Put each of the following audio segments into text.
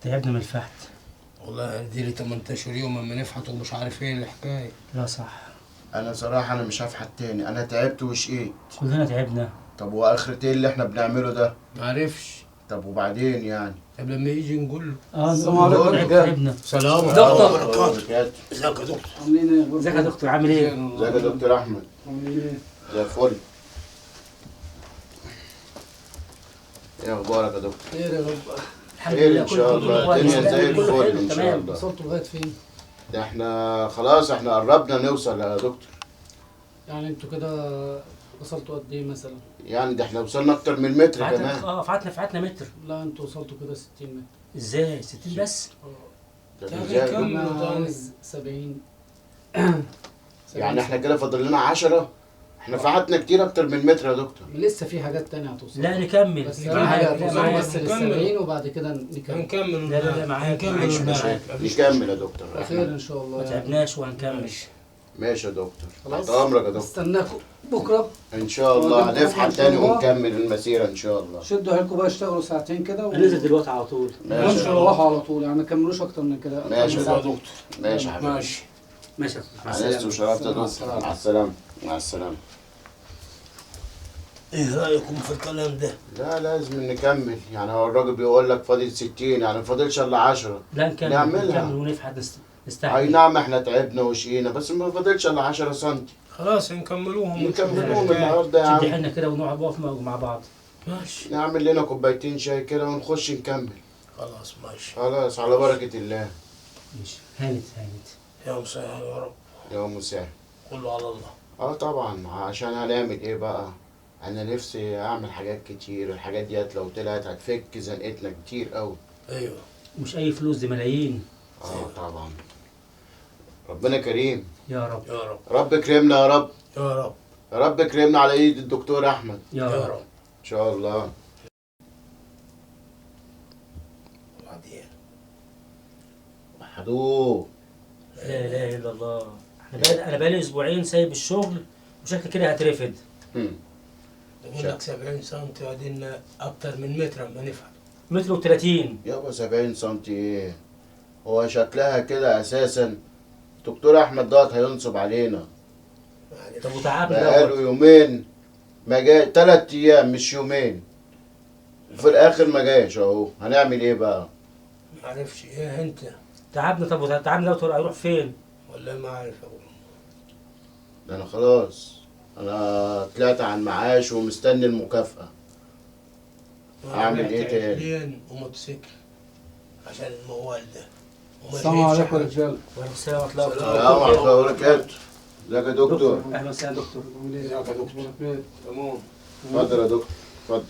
تعبنا من الفحت. والله دي لي 18 يوم اما نفحت ومش عارف ايه الحكايه. لا صح. انا صراحه انا مش هفحت تاني، انا تعبت وشقيت. كلنا تعبنا. طب واخرة ايه اللي احنا بنعمله ده؟ معرفش. طب وبعدين يعني؟ طب لما يجي نقول له. السلام عليكم. تعبنا. سلام دكتور. ازيك يا دكتور؟ عاملين ايه؟ ازيك يا دكتور؟ عامل ايه؟ ازيك يا دكتور احمد؟ عاملين ايه؟ زي الفل. ايه اخبارك يا دكتور؟ خير يا رب. الحمد خير لله. ان شاء الله، الدنيا زي الفل ان شاء تمام. الله. وصلتوا لغايه فين؟ ده احنا خلاص احنا قربنا نوصل يا دكتور. يعني انتوا كده وصلتوا قد ايه مثلا؟ يعني ده احنا وصلنا اكتر من متر كمان. فعتنا متر. لا انتوا وصلتوا كده 60 متر. ازاي 60 بس؟ ده يعني ازاي؟ كم عاوز 70. يعني احنا كده فاضل لنا 10. احنا فحتنا كتير اكتر من متر يا دكتور. لسه في حاجات تانية هتوصل. لا نكمل. بس لا في حاجة معاك. هتوصل بس لل 70 وبعد كده نكمل. هنكمل. لا لا لا معاك. ماشي معاك. نكمل يا دكتور. خير ان شاء الله. ما يعني. تعبناش وهنكمل. ماشي يا دكتور. خلاص. تحت امرك يا دكتور. استناكم بكره. ان شاء الله هنفحت تاني ونكمل المسيره ان شاء الله. شدوا حيلكم بقى، اشتغلوا ساعتين كده هننزل دلوقتي على طول. ماشي مش روحوا على طول، يعني ما كملوش اكتر من كده. ماشي يا ساعة. دكتور. ماشي يا حبيبي. ماشي. ماشي. مع عززت السلامة. وشرفت يا مع دكتور. السلامة. مع السلامه. مع السلامه. ايه رايكم في الكلام ده؟ لا لازم نكمل، يعني هو الراجل بيقول لك فاضل 60، يعني ما فاضلش الا 10. لا نكمل. نعملها. نكمل ونفحت اي نستحمل. نعم احنا تعبنا وشقينا بس ما فاضلش الا 10 سم. خلاص نكملوهم. نكملوهم النهارده يا شد عم. حيلنا كده ونقعد نقف مع بعض. ماشي. نعمل لنا كوبايتين شاي كده ونخش نكمل. خلاص ماشي. خلاص على بركه الله. ماشي. هانت. يا مسهل يا رب. يا مساء. كله على الله. اه طبعا، عشان هنعمل ايه بقى؟ انا نفسي اعمل حاجات كتير، الحاجات ديت لو طلعت هتفك زنقتنا كتير قوي. ايوه. مش اي فلوس، دي ملايين. طبعا. ربنا كريم. يا رب. يا رب. رب كرمنا يا رب. يا رب. يا رب كرمنا على ايد الدكتور احمد. يا يا رب. رب. ان شاء الله. وبعدين وحدوه. لا اله الا الله. انا بقالي اسبوعين سايب الشغل وشكل كده هترفد. بقول لك 70 سم وبعدين اكتر من متر اما نفعل. متر و30. يابا 70 سم ايه؟ هو شكلها كده اساسا. دكتور احمد دوت هينصب علينا. طب وتعبنا بقاله يومين ما جاي، 3 ايام مش يومين. وفي الاخر ما جاش اهو، هنعمل ايه بقى؟ ما عارفش ايه انت تعبنا. طب وتعبنا دوت هيروح فين؟ ولا ما عارف اقول. ده انا خلاص، انا طلعت عن معاش ومستني المكافأة. اعمل ايه تاني؟ رجلين وموتوسيكل عشان الموال ده. السلام عليكم يا رجاله. وعليكم السلام ورحمه الله السلام ورحمة الله وبركاته. ازيك يا دكتور؟ اهلا وسهلا دكتور. ازيك يا دكتور؟ تمام. اتفضل يا دكتور، اتفضل.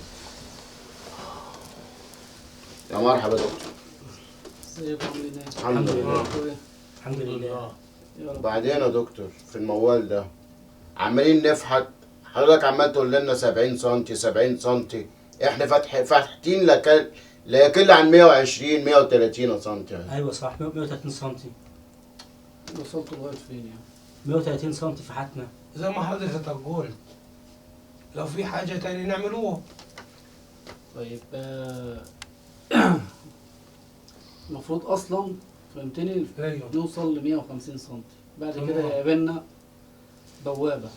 يا مرحبا يا دكتور. ازيكم عاملين ايه؟ الحمد لله. الحمد لله. يا رب. بعدين يا دكتور في الموال ده عمالين نفحت، حضرتك عمال تقول لنا 70 سم 70 سم، احنا فاتحين لا يقل عن 120 130 سم يعني. ايوه صح. 130 سم. وصلتوا لغايه فين يعني؟ 130 سم فحتنا. زي ما حضرتك قلت لو في حاجة تاني نعملوها. طيب المفروض اصلا فهمتني ايوه. نوصل ل 150 سم، بعد تمام. كده يقابلنا بوابه.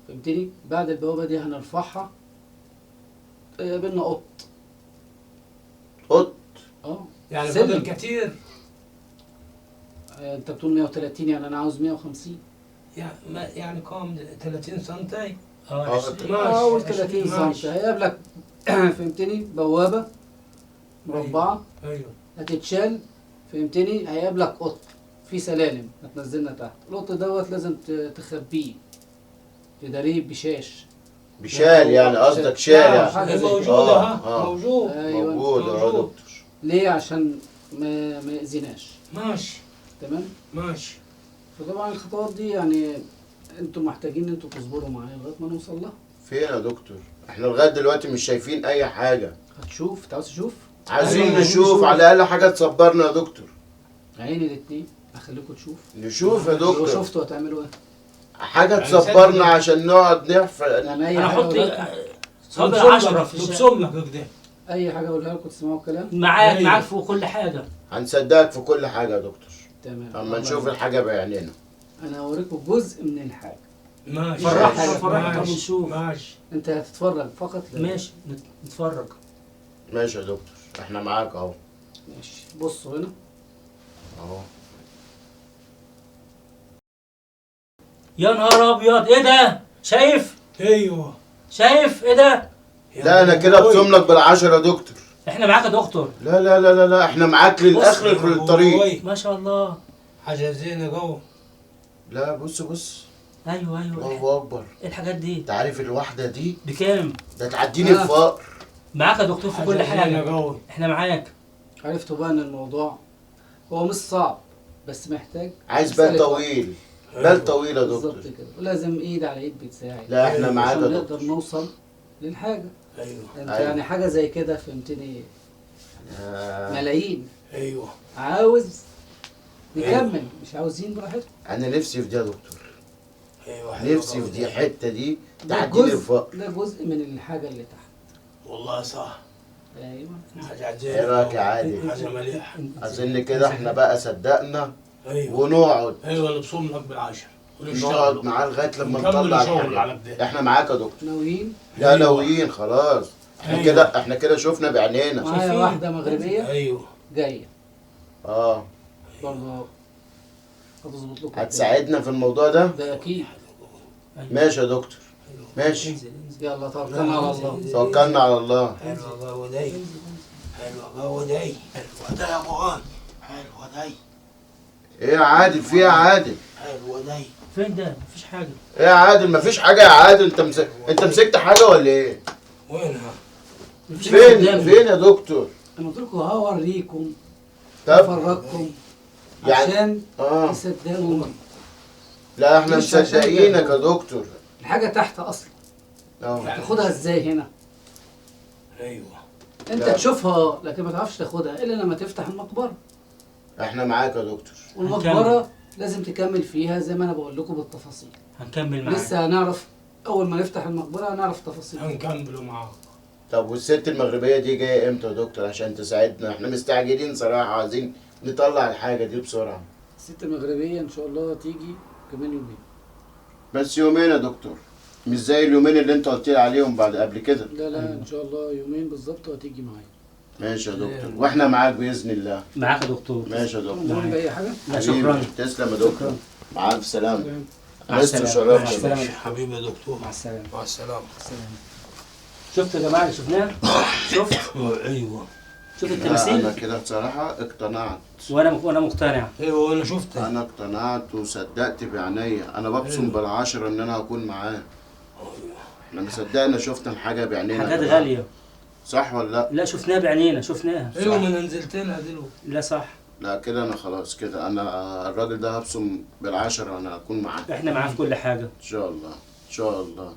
فهمتني؟ بعد البوابه دي هنرفعها يقابلنا قط. قط. يعني سلم. فضل كتير. انت بتقول 130، يعني انا عاوز 150. يعني كام 30 سم. اول 30 سم هيقابلك فهمتني؟ بوابه مربعه ايوه. هتتشال. فهمتني؟ هيقابلك قط في سلالم هتنزلنا تحت. القط دوت لازم تخبيه، تداريه بشاش. بشال يعني قصدك شال يعني. حاجة زي موجودة. آه، ها آه. موجود. ايوه موجود يا دكتور. ليه؟ عشان ما يأذيناش. ماشي. تمام. ماشي. فطبعا الخطوات دي يعني انتوا محتاجين انتوا تصبروا معايا لغايه ما نوصل لها. فين يا دكتور؟ احنا لغايه دلوقتي مش شايفين اي حاجه. هتشوف. انت عاوز تشوف؟ عايزين أيوة، نشوف على الاقل حاجه تصبرنا يا دكتور. عيني الاتنين هخليكم تشوف. نشوف يا لو دكتور شفتوا هتعملوا ايه؟ حاجه تصبرنا عشان نقعد نحفل. يعني اي انا حاجه احط لغاية- صابر 10 في ببصم لك كده. اي حاجه اقولها لكم تسمعوا الكلام. معاك أيوة. معاك في كل حاجه. هنصدقك في كل حاجه يا دكتور تمام. اما الله نشوف يبارك. الحاجه بعينينا. انا هوريكم جزء من الحاجه. ماشي فرحنا ماشي. فرحنا ماشي. ونشوف. ماشي. انت هتتفرج فقط لا. ماشي نتفرج. ماشي يا دكتور احنا معاك اهو. ماشي. بصوا هنا. اهو يا نهار ابيض، ايه ده؟ شايف؟ ايوه. شايف ايه ده؟ لا انا كده ابصم لك بالعشرة يا دكتور. احنا معاك يا دكتور. لا لا لا لا لا احنا معاك للاخر في الطريق. ما شاء الله. حاجه زينه جوه. لا بص بص ايوه الله اكبر. ايه الحاجات دي؟ انت عارف الواحده دي بكام؟ ده تعديني الفقر. معاك يا دكتور في كل حاجه زينه حاجه. جوه. احنا معاك. عرفتوا بقى ان الموضوع هو مش صعب بس محتاج عايز بال رسالة طويل. بال طويل يا بالظبط دكتور. كده، ولازم ايد على ايد بتساعد. لا احنا معاك عشان يا نقدر دكتور. نوصل للحاجه. ايوه. انت أيوة. يعني حاجه زي كده فهمتني. ملايين ايوه. عاوز نكمل، مش عاوزين براحتكم. انا نفسي في دي يا دكتور. ايوه حلوة نفسي في جوه دي الحته دي ده تعديني جزء الفقر. ده جزء من الحاجه اللي تحت. والله صح. ايوه. حاجه زينه. ايه رايك يا عادل؟ حاجه مليحه. اظن كده احنا بقى صدقنا ايوه. ونقعد ايوه نبصم لك بالعشر نقعد ونشتغل معاه لغايه لما نكمل نطلع شغل على الحاجه. كده. احنا معاك يا دكتور. ناويين. لا أيوة. ناويين خلاص. احنا أيوة. كده احنا كده شفنا بعينينا. معايا شايفين؟ واحده مغربيه ايوه. جايه اه برضه هتظبط لكم هتساعدنا في الموضوع ده. ده اكيد. ماشي يا دكتور ماشي. انزل انزل. يلا توكلنا على الله. توكلنا على الله. حلوه جوه دي. حلوه جوه دي. حلوه دي يا ابو غالي. حلوه دي. ايه يا عادل في ايه يا عادل؟ حلوه دي. فين ده؟ مفيش حاجه. ايه يا عادل مفيش حاجه يا عادل. انت مسكت حاجه ولا ايه؟ وينها؟ مفيش حاجة فين قدامي. فين يا دكتور؟ انا قلت لكم هوريكم طب افرجكم يعني عشان اه تصدقوا. لا احنا مش عشان مصدقينك كده. يا دكتور. الحاجه تحت اصلا. اه تاخدها ازاي هنا؟ ايوه. انت لا. تشوفها لكن ما تعرفش تاخدها الا لما تفتح المقبره. احنا معاك يا دكتور. والمقبره لازم تكمل فيها زي ما انا بقول لكم بالتفاصيل. هنكمل معاك. لسه هنعرف اول ما نفتح المقبره هنعرف تفاصيل. هنكملوا معاك. طب والست المغربيه دي جايه امتى يا دكتور عشان تساعدنا؟ احنا مستعجلين صراحه عايزين نطلع الحاجه دي بسرعه. الست المغربيه ان شاء الله تيجي كمان يومين. بس يومين يا دكتور مش زي اليومين اللي انت قلت لي عليهم بعد قبل كده. لا ان شاء الله يومين بالظبط وهتيجي معايا. ماشي يا دكتور واحنا معاك باذن الله. معاك يا دكتور. ماشي يا دكتور. مهم باي حاجه. لا حبيبي، شكرا. تسلم يا دكتور. مع الف سلامه. مع لست السلامة. مع شرفت. السلامة. حبيبي يا دكتور. مع السلامه. مع السلامه. شفت يا جماعه اللي شفناه؟ شفت؟ ايوه. شفت لا، انا التمثيل؟ كده بصراحه اقتنعت. وانا مقتنع. ايوه انا شفتها. انا اقتنعت وصدقت بعينيا. انا ببصم بالعشرة ان انا هكون معاه. احنا مصدقنا شفنا الحاجه بعينينا. حاجات كمان. غاليه. صح ولا لا؟ لا شفناها بعينينا شفناها. ايوه ما انا نزلت لها دلوقتي. لا صح. لا كده انا خلاص كده انا الراجل ده هبصم بالعشرة انا هكون معاه. احنا معاه في كل حاجه. ان شاء الله ان شاء الله.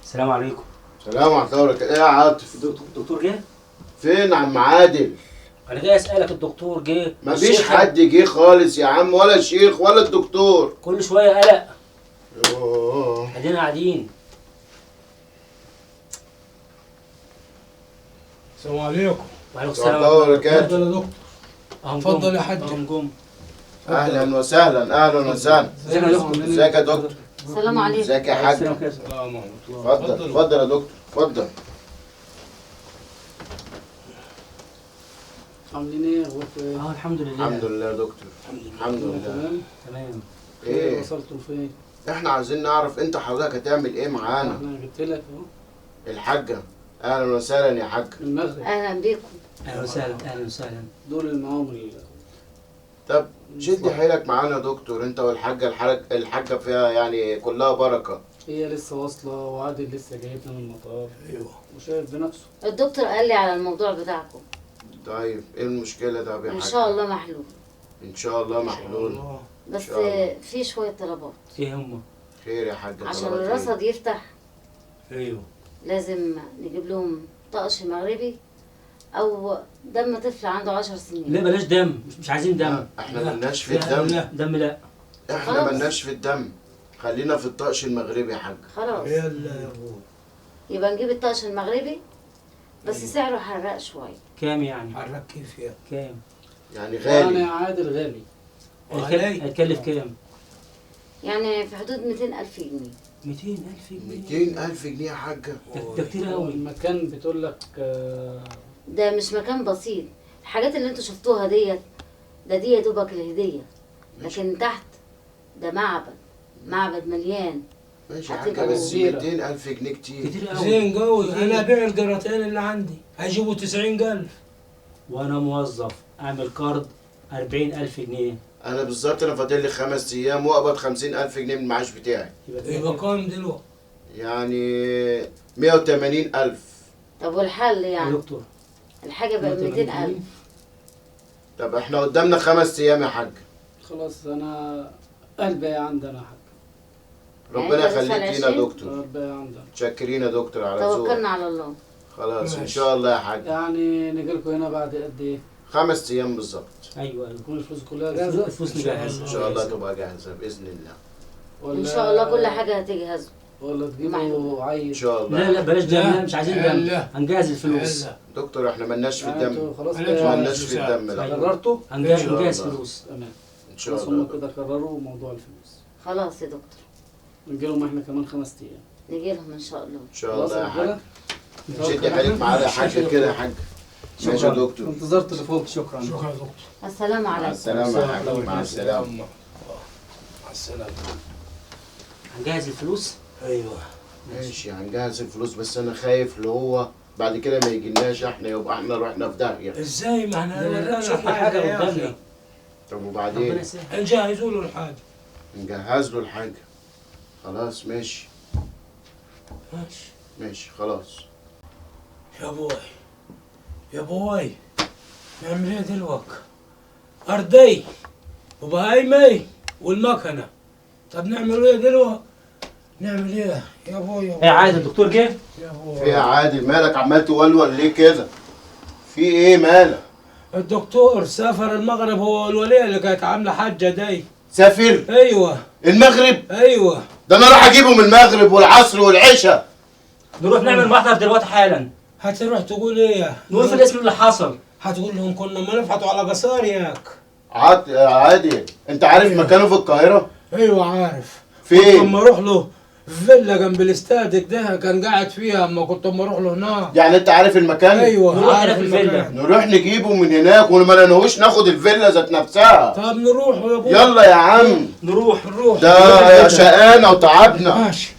السلام عليكم. سلام عليكم. ايه يا عاطف؟ الدكتور جه؟ فين عم عادل؟ انا جاي اسالك الدكتور جه؟ مفيش الشيخ حد جه خالص يا عم ولا الشيخ ولا الدكتور. كل شويه قلق. يوه. ادينا قاعدين. السلام عليكم. وعليكم السلام السلام. عليكم وبركاته. اتفضل يا دكتور. أهم اتفضل جم. يا حاج. أهم جم. اهلا وسهلا اهلا وسهلا. ازيك يا دكتور؟ ازيك يا دكتور؟ السلام عليكم. ازيك يا حاج؟ السلام كده. السلام عليكم. اتفضل اتفضل يا دكتور اتفضل. عاملين ايه؟ اخباركم ايه؟ اه الحمد لله. الحمد لله يا دكتور. الحمد لله. تمام؟ تمام. ايه وصلتوا فين؟ احنا عايزين نعرف انت حضرتك هتعمل ايه معانا. انا جبت لك اهو الحاجه اهلا وسهلا يا حاج. من المغرب. اهلا بيكم. اهلا وسهلا اهلا وسهلا. دول اللي معاهم طب شد حيلك معانا يا دكتور انت والحاجه. الحاجه فيها يعني كلها بركه. هي لسه واصله وعادل لسه جايبنا من المطار ايوه. وشايف بنفسه. الدكتور قال لي على الموضوع بتاعكم. طيب ايه المشكله ده يا حاج؟ ان شاء الله محلول. ان شاء الله محلول. الله. بس شاء الله. في شويه طلبات ايه هم؟ خير يا حاج. عشان طلبات الرصد يفتح. ايوه. لازم نجيب لهم طقش مغربي او دم طفل عنده 10 سنين. لا بلاش دم. مش عايزين إيه؟ دم. احنا لا. ملناش في لا، الدم. لا. دم لا. احنا خلاص. ملناش في الدم. خلينا في الطقش المغربي يا حاج. خلاص يلا يا ابوي. يبقى نجيب الطقش المغربي، بس سعره حراق شويه. كام يعني؟ حرك كيف يا كام؟ يعني يعني غالي. عادل غالي. هيكلف كام؟ يعني في حدود 200,000 جنيه. 200,000 جنيه 200,000 جنيه يا حاجه. ده كتير قوي. المكان بتقول لك ده مش مكان بسيط. الحاجات اللي انتوا شفتوها ديت، دي يا دوبك الهديه، لكن تحت ده معبد مليان. ماشي يا هتبقى حاجه، بس كبيرة. 200,000 جنيه كتير. كتير قوي. زين قوي. انا ابيع القراتين اللي عندي هيجيبوا 90,000. وانا موظف اعمل قرض 40,000 جنيه. انا بالظبط انا فاضل لي 5 ايام واقبض 50,000 جنيه من المعاش بتاعي. يبقى كام دلوقتي؟ يعني 180,000. طب والحل يا يعني؟ دكتور الحاجه بقت 200,000. طب احنا قدامنا 5 ايام يا حاج. خلاص انا قلبي عندنا حاجة. ربنا يعني أنت يخليك تدفع لينا يا 20؟ دكتور. قلبي عندنا. متشكرين يا دكتور على ذوقك. توكلنا على الله. خلاص ان ماشي. شاء الله يا حاج. يعني نجي لكم هنا بعد قد ايه؟ 5 ايام بالظبط. ايوه تكون الفلوس كلها جاهزة؟ الفلوس إن شاء نجهز. ان شاء الله تبقى جاهزه باذن الله. ولا ان شاء الله كل حاجه هتجهز. ولا تجيبوا ان عيل؟ شاء الله. لا لا بلاش دم، لا. مش عايزين دم، لا. هنجهز الفلوس. يلا. دكتور احنا مالناش في يعني الدم. انتوا خلاص أنا كده مالناش في الدم لا. أيوة. قررتوا؟ هنجهز إن شاء نجهز الله. فلوس. تمام. ان شاء خلاص هم الله. كده قرروا موضوع الفلوس. خلاص يا دكتور، نجي لهم احنا كمان 5 ايام. نجي لهم ان شاء الله. ان شاء خلاص الله يا يا حاج. رجالة؟ شد حيلك معانا يا حاج كده يا حاج. ماشي يا شكراً. دكتور. انتظار تليفون. شكرا. شكرا يا دكتور. السلام مع عليكم. السلامه يا حاج. مع السلامه. مع السلامه. هنجهز الفلوس. ايوه. ماشي هنجهز الفلوس، بس انا خايف اللي هو بعد كده ما يجيلناش احنا يبقى احنا رحنا في داهيه. ازاي ما احنا ورانا شوف حاجه يا قدامنا. أخي. طب ربنا وبعدين يسهل. نجهزوا له الحاجه. نجهز له الحاجه. خلاص ماشي. ماشي. ماشي خلاص. يا بوي يا بوي، نعمل ايه دلوقتي؟ أرضي وبهايمي والمكنة. طب نعمل ايه دلوقتي؟ نعمل ايه يا بوي؟ ايه عادي الدكتور جه؟ يا في بوي يا عادل مالك عمال تولول ليه كده؟ في ايه مالك؟ الدكتور سافر المغرب هو والولية اللي كانت عاملة حجة دي. سافر ايوه المغرب؟ ايوه. ده انا راح اجيبه من المغرب والعصر والعشاء. نروح نعمل محضر دلوقتي حالا. هتروح تقول ايه؟ نقول في الاسم اللي حصل. هتقول لهم كنا ما نفحطوا على قصاريك. عادل انت عارف مكانه في القاهره؟ ايوه عارف. فين؟ كنت اما اروح له فيلا جنب الاستاد ده كان قاعد فيها اما كنت اما اروح له هناك. يعني انت عارف المكان؟ ايوه نروح عارف هناك الفيلا. المكان. نروح نجيبه من هناك وما لقيناهوش ناخد الفيلا ذات نفسها. طب نروح يا ابوي. يلا يا عم. نروح نروح ده شقانا وتعبنا. ماشي